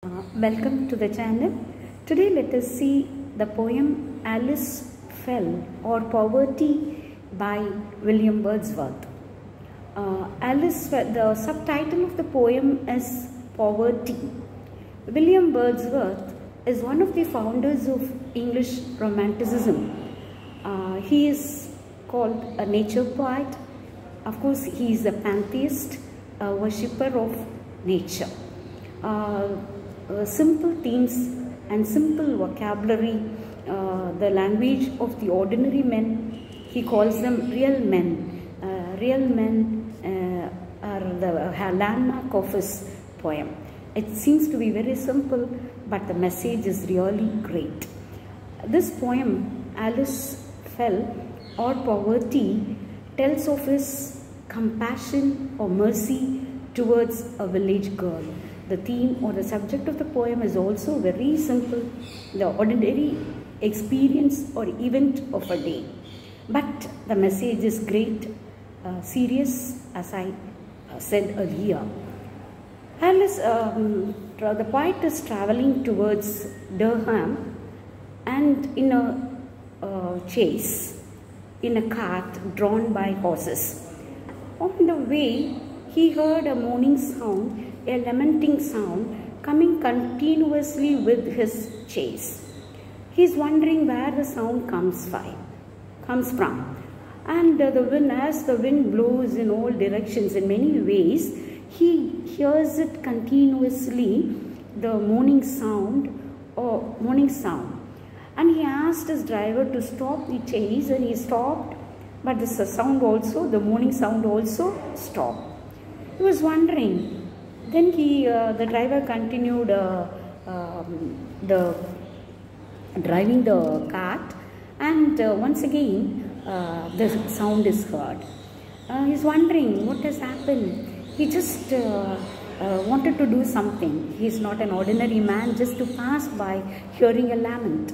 Welcome to the channel. Today let us see the poem Alice Fell or Poverty by William Wordsworth. The subtitle of the poem is Poverty. William Wordsworth is one of the founders of English Romanticism. He is called a nature poet. Of course, he is a pantheist, a worshipper of nature. Simple themes and simple vocabulary, the language of the ordinary men, he calls them real men. Real men are the landmark of his poem. It seems to be very simple, but the message is really great. This poem, Alice Fell or Poverty, tells of his compassion or mercy towards a village girl. The theme or the subject of the poem is also very simple, the ordinary experience or event of a day. But the message is great, serious, as I said earlier. Alice, the poet is traveling towards Durham and in a chase, in a cart drawn by horses. On the way, he heard a moaning sound, a lamenting sound coming continuously with his chase. He is wondering where the sound comes from. And as the wind blows in all directions in many ways, he hears it continuously, the moaning sound. And he asked his driver to stop the chase, and he stopped, but the moaning sound also stopped. He was wondering. Then the driver continued driving the cart, and once again the sound is heard. He's wondering what has happened. He just wanted to do something. He's not an ordinary man just to pass by hearing a lament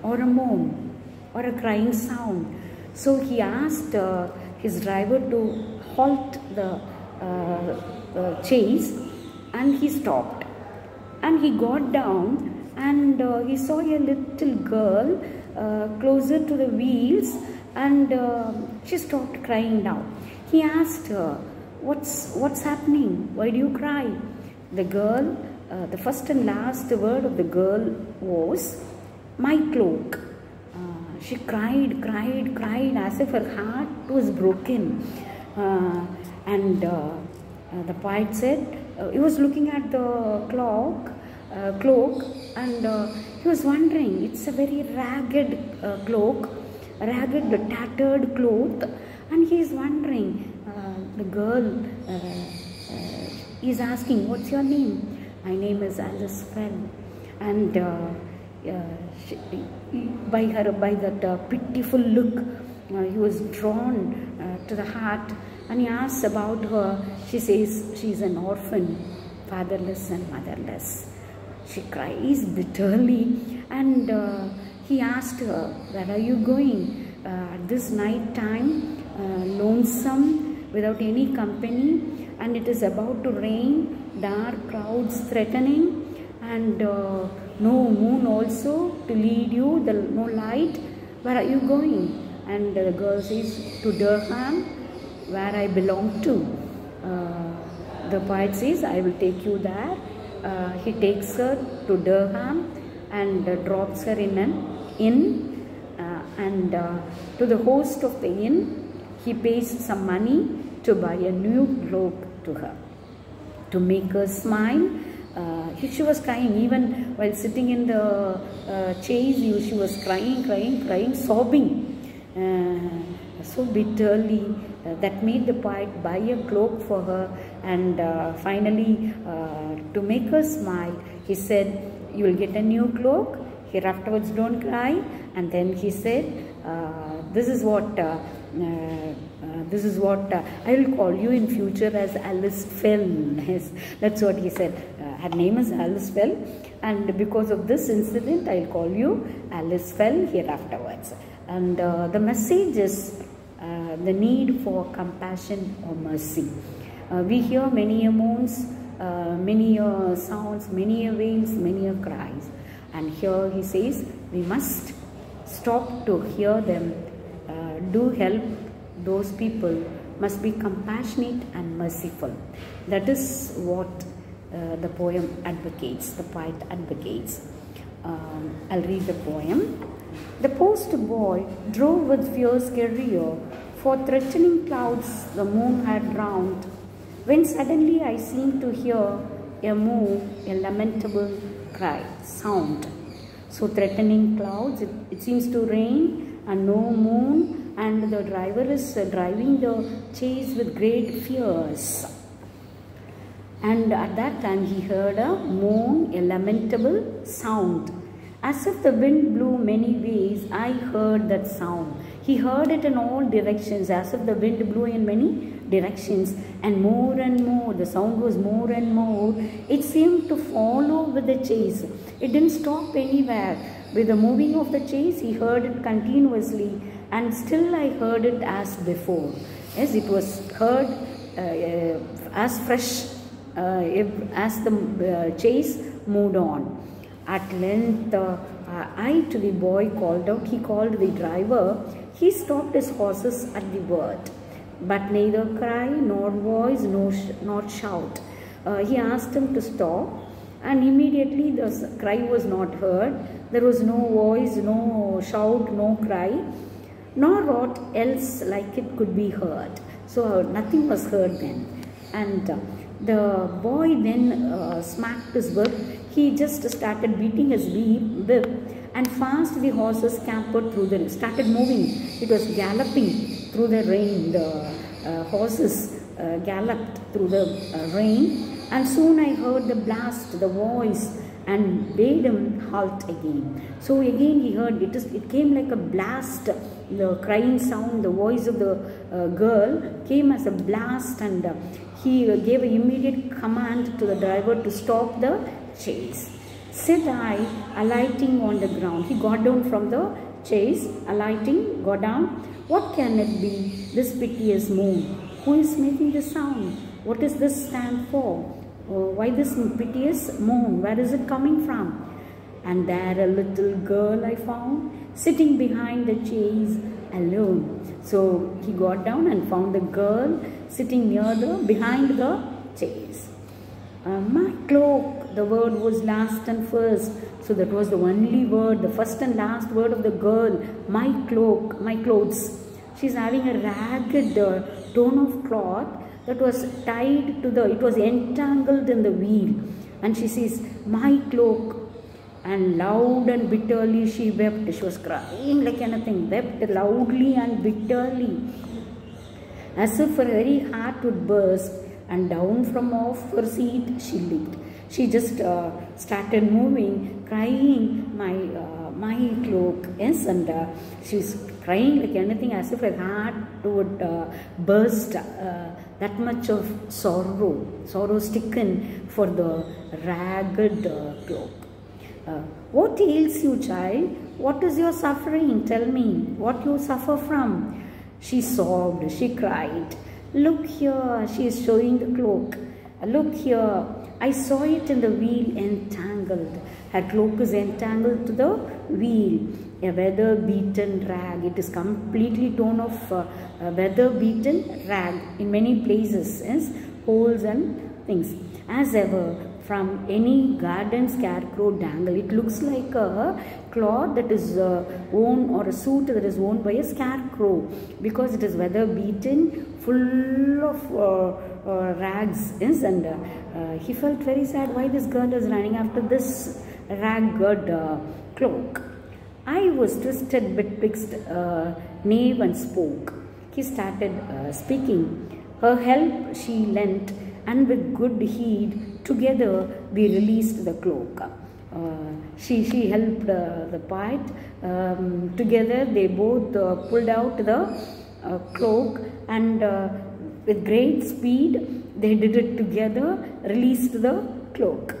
or a moan or a crying sound. So he asked his driver to halt the chase. And he stopped, and he got down, and he saw a little girl closer to the wheels, and she stopped crying now. He asked her, what's happening? Why do you cry? The girl, the first and last word of the girl was, my cloak. She cried as if her heart was broken. The poet said, he was looking at the cloak, and he was wondering, it's a very ragged cloak, ragged, tattered cloth, and he is wondering, the girl is asking, what's your name? My name is Alice Fell. And by that pitiful look, he was drawn to the heart. And he asks about her. She says she's an orphan, fatherless and motherless. She cries bitterly, and he asked her, where are you going? At this night time, lonesome, without any company, and it is about to rain, dark clouds threatening, and no moon also to lead you, no light. Where are you going? And the girl says, to Durham, where I belong to. The poet says, I will take you there. He takes her to Durham and drops her in an inn. To the host of the inn, he pays some money to buy a new cloak to her, to make her smile. She was crying even while sitting in the chase. She was crying, sobbing so bitterly. That made the poet buy a cloak for her, and finally to make her smile, he said, you will get a new cloak, hereafterwards don't cry. And then he said, this is what I will call you in future as Alice Fell. Yes, that's what he said. Her name is Alice Fell, and because of this incident I will call you Alice Fell hereafterwards. And the message is the need for compassion or mercy. We hear many moans, many sounds, many wails, many cries. And here he says, we must stop to hear them, do help those people, must be compassionate and merciful. That is what the poem advocates, the poet advocates. I'll read the poem. The post boy drove with fierce career, for threatening clouds the moon had drowned, when suddenly I seemed to hear a lamentable cry, sound. So threatening clouds, it seems to rain and no moon, and the driver is driving the chase with great fears. And at that time he heard a moan, a lamentable sound. As if the wind blew many ways, I heard that sound. He heard it in all directions, as if the wind blew in many directions, and more, the sound was more and more. It seemed to follow with the chase. It didn't stop anywhere. With the moving of the chase, he heard it continuously, and still I heard it as before. Yes, it was heard as fresh as the chase moved on. At length, I to the boy called out. He called the driver. He stopped his horses at the word, but neither cry nor voice nor shout. He asked him to stop, and immediately the cry was not heard. There was no voice, no shout, no cry, nor aught else like it could be heard. So nothing was heard then. And the boy then smacked his whip. He just started beating his whip, and fast the horses scampered through the rain, started moving. It was galloping through the rain. The horses galloped through the rain, and soon I heard the blast, the voice, and bade him halt again. So again he heard it. It came like a blast. The crying sound, the voice of the girl came as a blast, and he gave an immediate command to the driver to stop the chase. Said I, alighting on the ground. He got down from the chase, alighting, got down. What can it be, this piteous moan? Who is making the sound? What does this stand for? Why this piteous moan? Where is it coming from? And there a little girl I found, sitting behind the chaise alone. So he got down and found the girl sitting behind the chaise. My cloak, the word was last and first. So that was the only word, the first and last word of the girl. My cloak, my clothes. She's having a ragged tone of cloth that was tied to it was entangled in the wheel. And she says, my cloak. And loud and bitterly she wept. She was crying like anything, wept loudly and bitterly, as if her very heart would burst, and down from off her seat she leaped. She just started moving, crying, my cloak, yes, and she's crying like anything, as if her heart would burst. That much of sorrow stricken for the ragged cloak. What ails you, child? What is your suffering? Tell me what you suffer from. She sobbed, she cried. Look here, she is showing the cloak. Look here, I saw it in the wheel entangled. Her cloak is entangled to the wheel. A weather-beaten rag. It is completely torn off, weather-beaten rag in many places, yes? Holes and things. As ever, from any garden scarecrow dangle. It looks like a cloth that is worn, or a suit that is worn by a scarecrow, because it is weather beaten, full of rags. Yes? And he felt very sad. Why this girl is running after this ragged cloak? I was twisted betwixt knave and spoke. He started speaking. Her help she lent, and with good heed together we released the cloak. She helped the poet. Together they both pulled out the cloak, and with great speed they did it together, released the cloak.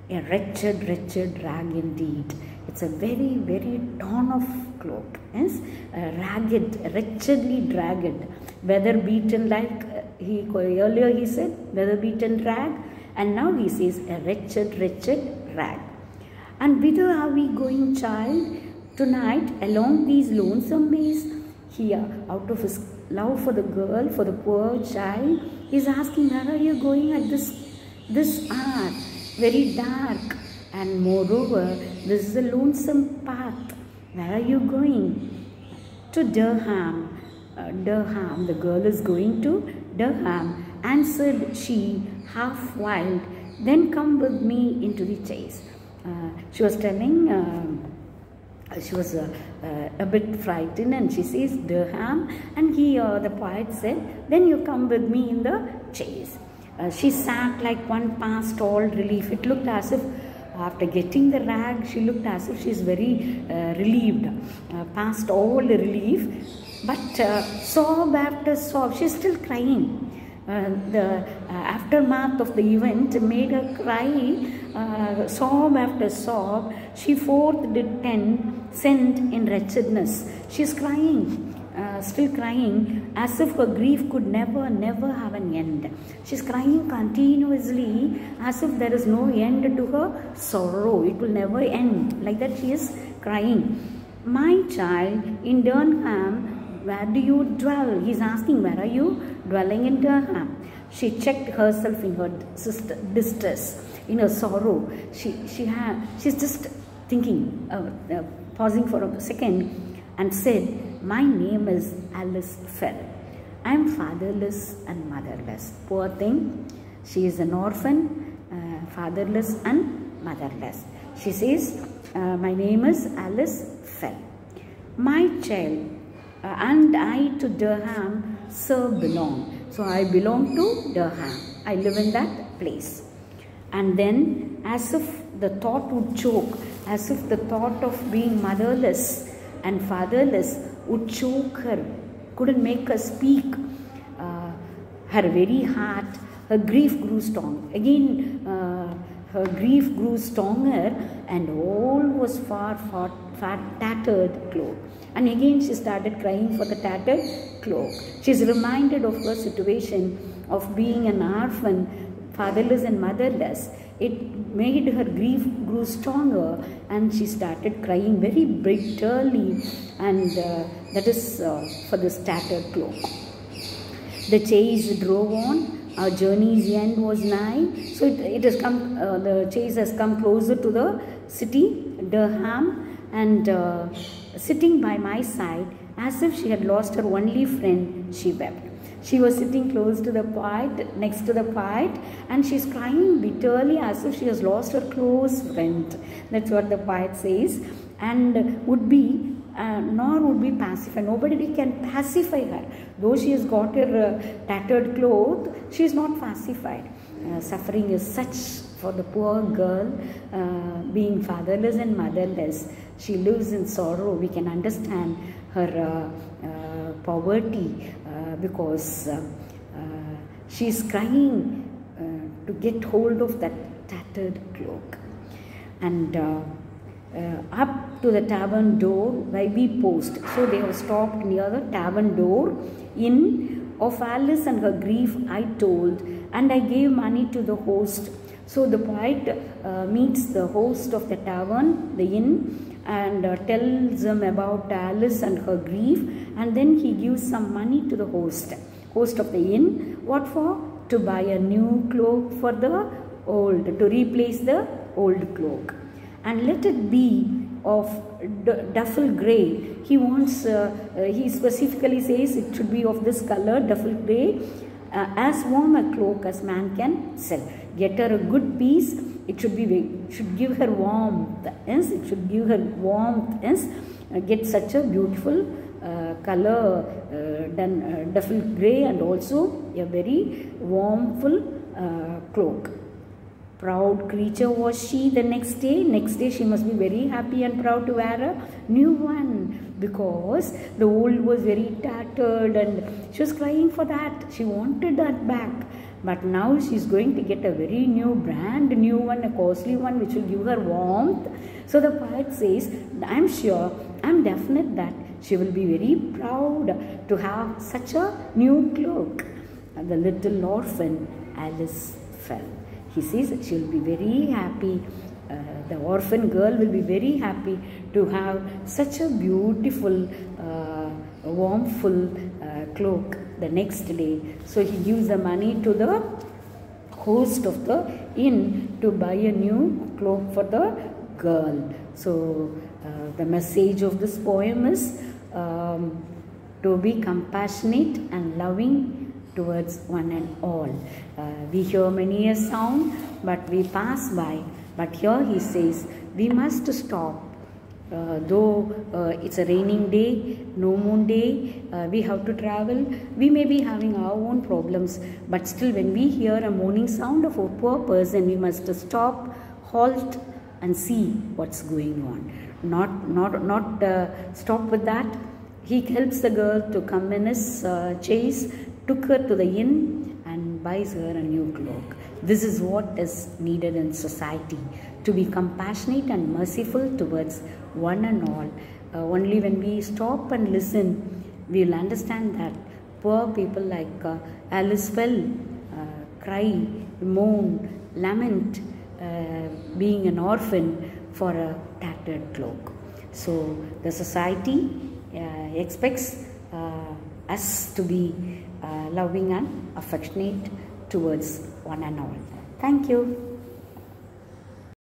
A wretched rag indeed. It's a very, very torn off cloak. Yes, ragged, wretchedly dragged, weather beaten, like earlier he said, weather beaten rag, And now he says, a wretched, wretched rag. And whither are we going, child? Tonight, along these lonesome ways? Here, out of his love for the girl, for the poor child, he's asking, where are you going at this hour? Very dark. And moreover, this is a lonesome path. Where are you going? To Durham. Durham, the girl is going to Durham, answered she, half wild. Then come with me into the chase. She was telling, she was a bit frightened, and she says Durham, and the poet said, then you come with me in the chase. She sat like one past all relief. It looked as if after getting the rag, she looked as if she is very relieved, past all relief. But sob after sob, she is still crying. The aftermath of the event made her cry, sob after sob. She forth did sent in wretchedness. She is crying, still crying, as if her grief could never, never have an end. She is crying continuously, as if there is no end to her sorrow. It will never end. Like that she is crying. My child, in Durham, where do you dwell? He is asking, where are you dwelling in Durham? She checked herself in her distress, in her sorrow. She's just thinking, pausing for a second, and said, my name is Alice Fell. I am fatherless and motherless. Poor thing. She is an orphan, fatherless and motherless. She says, my name is Alice Fell. My child, and I to Durham, sir, belong. So I belong to Durham. I live in that place. And then, as if the thought would choke, as if the thought of being motherless and fatherless would choke her, couldn't make her speak. Her very heart, her grief grew strong. Again, her grief grew stronger, and all was far tattered cloak. And again she started crying for the tattered cloak. She is reminded of her situation of being an orphan, fatherless and motherless. It made her grief grew stronger, and she started crying very bitterly, and that is for this tattered cloak. The chase drove on. Our journey's end was nigh. So it has come. The chase has come closer to the city, Durham, and sitting by my side, as if she had lost her only friend, she wept. She was sitting close to the poet, next to the poet, and she's crying bitterly as if she has lost her close friend. That's what the poet says, and would be. Nor would be pacified. Nobody can pacify her. Though she has got her tattered cloth, she is not pacified. Suffering is such for the poor girl, being fatherless and motherless. She lives in sorrow. We can understand her poverty because she is crying to get hold of that tattered cloak. And up to the tavern door by be post. So they have stopped near the tavern door. In of Alice and her grief I told, and I gave money to the host. So the poet meets the host of the tavern, the inn, and tells him about Alice and her grief, and then he gives some money to the host of the inn. What for? To buy a new cloak for the old, to replace the old cloak. And let it be of duffel grey. He wants, he specifically says it should be of this color, duffel grey, as warm a cloak as man can sell. Get her a good piece. It should give her warmth. Yes, it should give her warmth. Yes, get such a beautiful color, done duffel grey, and also a very warmful cloak. Proud creature was she the next day. Next day she must be very happy and proud to wear a new one, because the old was very tattered and she was crying for that. She wanted that back. But now she is going to get a very new, brand new one, a costly one, which will give her warmth. So the poet says, I am sure, I am definite that she will be very proud to have such a new cloak. And the little orphan Alice fell. he says she will be very happy. The orphan girl will be very happy to have such a beautiful, warmful cloak the next day. So he gives the money to the host of the inn to buy a new cloak for the girl. So the message of this poem is to be compassionate and loving towards one and all. We hear many a sound, but we pass by. But here he says, we must stop. Though it's a raining day, no moon day, we have to travel. We may be having our own problems, but still when we hear a moaning sound of a poor person, we must stop, halt and see what's going on. Not stop with that. He helps the girl to come in his chaise, took her to the inn and buys her a new cloak. This is what is needed in society, to be compassionate and merciful towards one and all. Only when we stop and listen, we will understand that poor people like Alice fell, cry, moan, lament, being an orphan for a tattered cloak. So the society expects us to be loving and affectionate towards one and all. Thank you.